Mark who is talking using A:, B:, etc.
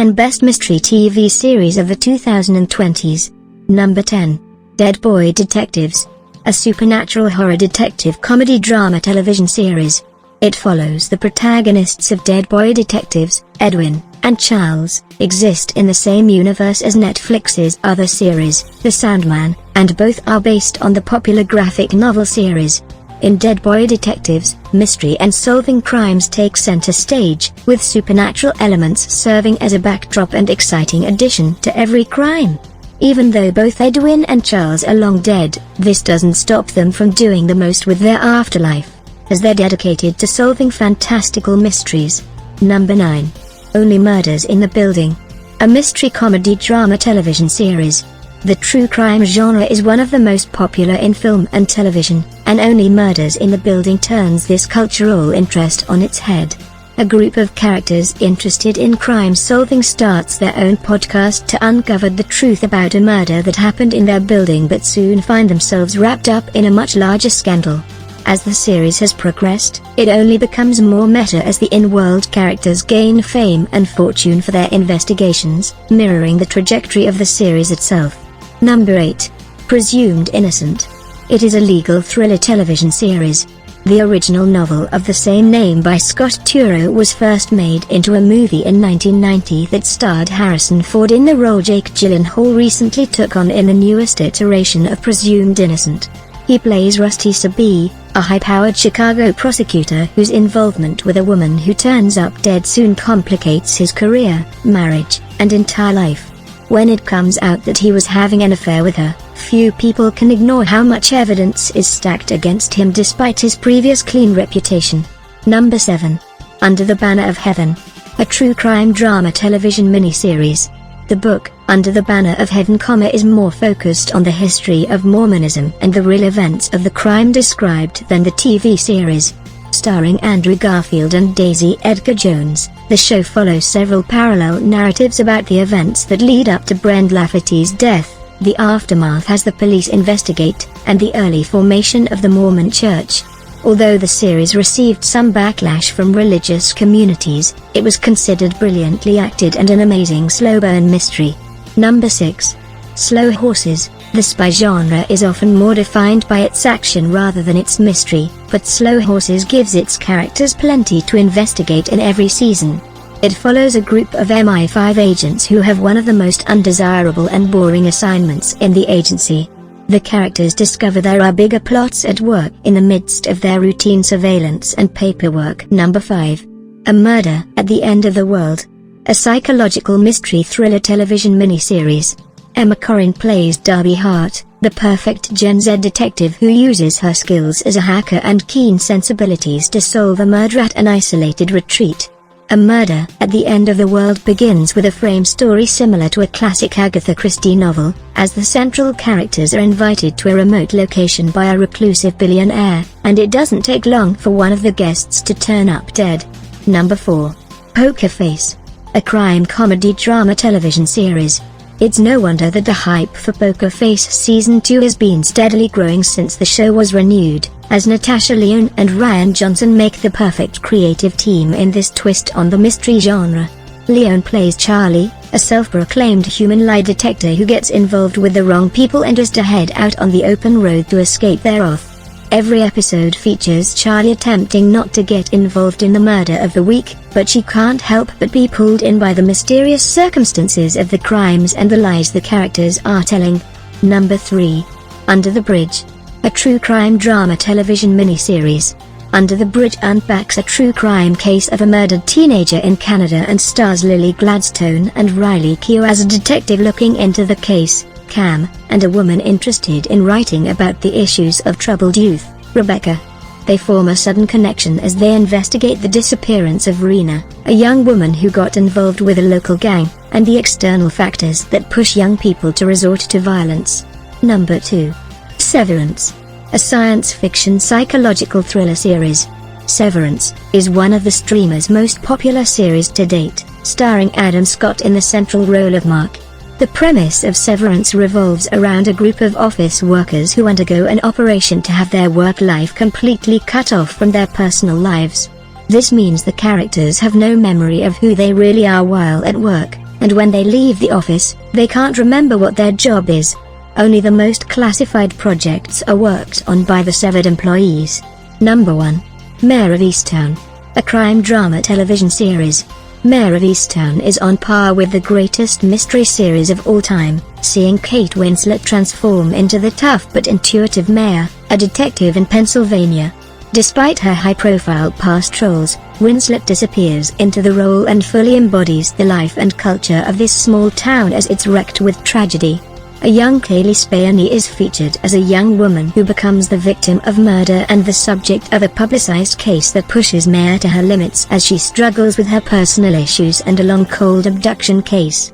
A: 10 Best Mystery TV Series of the 2020s. Number 10. Dead Boy Detectives. A supernatural horror detective comedy drama television series. It follows the protagonists of Dead Boy Detectives, Edwin and Charles, exist in the same universe as Netflix's other series, The Sandman, and both are based on the popular graphic novel series. In Dead Boy Detectives, mystery and solving crimes take center stage, with supernatural elements serving as a backdrop and exciting addition to every crime. Even though both Edwin and Charles are long dead, this doesn't stop them from doing the most with their afterlife, as they're dedicated to solving fantastical mysteries. Number 9. Only Murders in the Building. A mystery comedy drama television series. The true crime genre is one of the most popular in film and television, and Only Murders in the Building turns this cultural interest on its head. A group of characters interested in crime solving starts their own podcast to uncover the truth about a murder that happened in their building, but soon find themselves wrapped up in a much larger scandal. As the series has progressed, it only becomes more meta as the in-world characters gain fame and fortune for their investigations, mirroring the trajectory of the series itself. Number 8. Presumed Innocent. It is a legal thriller television series. The original novel of the same name by Scott Turow was first made into a movie in 1990 that starred Harrison Ford in the role Jake Gyllenhaal recently took on in the newest iteration of Presumed Innocent. He plays Rusty Sabee, a high-powered Chicago prosecutor whose involvement with a woman who turns up dead soon complicates his career, marriage, and entire life. When it comes out that he was having an affair with her, few people can ignore how much evidence is stacked against him despite his previous clean reputation. Number 7. Under the Banner of Heaven. A true crime drama television miniseries. The book, Under the Banner of Heaven, is more focused on the history of Mormonism and the real events of the crime described than the TV series. Starring Andrew Garfield and Daisy Edgar Jones, the show follows several parallel narratives about the events that lead up to Brent Lafferty's death, the aftermath as the police investigate, and the early formation of the Mormon Church. Although the series received some backlash from religious communities, it was considered brilliantly acted and an amazing slow-burn mystery. Number 6. Slow Horses. The spy genre is often more defined by its action rather than its mystery, but Slow Horses gives its characters plenty to investigate in every season. It follows a group of MI5 agents who have one of the most undesirable and boring assignments in the agency. The characters discover there are bigger plots at work in the midst of their routine surveillance and paperwork. Number 5. A Murder at the End of the World. A psychological mystery thriller television miniseries. Emma Corrin plays Darby Hart, the perfect Gen Z detective who uses her skills as a hacker and keen sensibilities to solve a murder at an isolated retreat. A Murder at the End of the World begins with a frame story similar to a classic Agatha Christie novel, as the central characters are invited to a remote location by a reclusive billionaire, and it doesn't take long for one of the guests to turn up dead. Number 4. Poker Face. A crime comedy drama television series. It's no wonder that the hype for Poker Face Season 2 has been steadily growing since the show was renewed, as Natasha Lyonne and Rian Johnson make the perfect creative team in this twist on the mystery genre. Lyonne plays Charlie, a self-proclaimed human lie detector who gets involved with the wrong people and is to head out on the open road to escape their wrath. Every episode features Charlie attempting not to get involved in the murder of the week, but she can't help but be pulled in by the mysterious circumstances of the crimes and the lies the characters are telling. Number 3. Under the Bridge. A true crime drama television miniseries. Under the Bridge unpacks a true crime case of a murdered teenager in Canada and stars Lily Gladstone and Riley Keough as a detective looking into the case, Cam, and a woman interested in writing about the issues of troubled youth, Rebecca. They form a sudden connection as they investigate the disappearance of Rena, a young woman who got involved with a local gang, and the external factors that push young people to resort to violence. Number 2. Severance. A science fiction psychological thriller series. Severance is one of the streamer's most popular series to date, starring Adam Scott in the central role of Mark. The premise of Severance revolves around a group of office workers who undergo an operation to have their work life completely cut off from their personal lives. This means the characters have no memory of who they really are while at work. and when they leave the office, they can't remember what their job is. Only the most classified projects are worked on by the severed employees. Number 1. Mare of Easttown, a crime drama television series. Mare of Easttown is on par with the greatest mystery series of all time, seeing Kate Winslet transform into the tough but intuitive Mare, a detective in Pennsylvania. Despite her high-profile past roles, Winslet disappears into the role and fully embodies the life and culture of this small town as it's wrecked with tragedy. A young Kaylee Spianney is featured as a young woman who becomes the victim of murder and the subject of a publicized case that pushes Mare to her limits as she struggles with her personal issues and a long cold abduction case.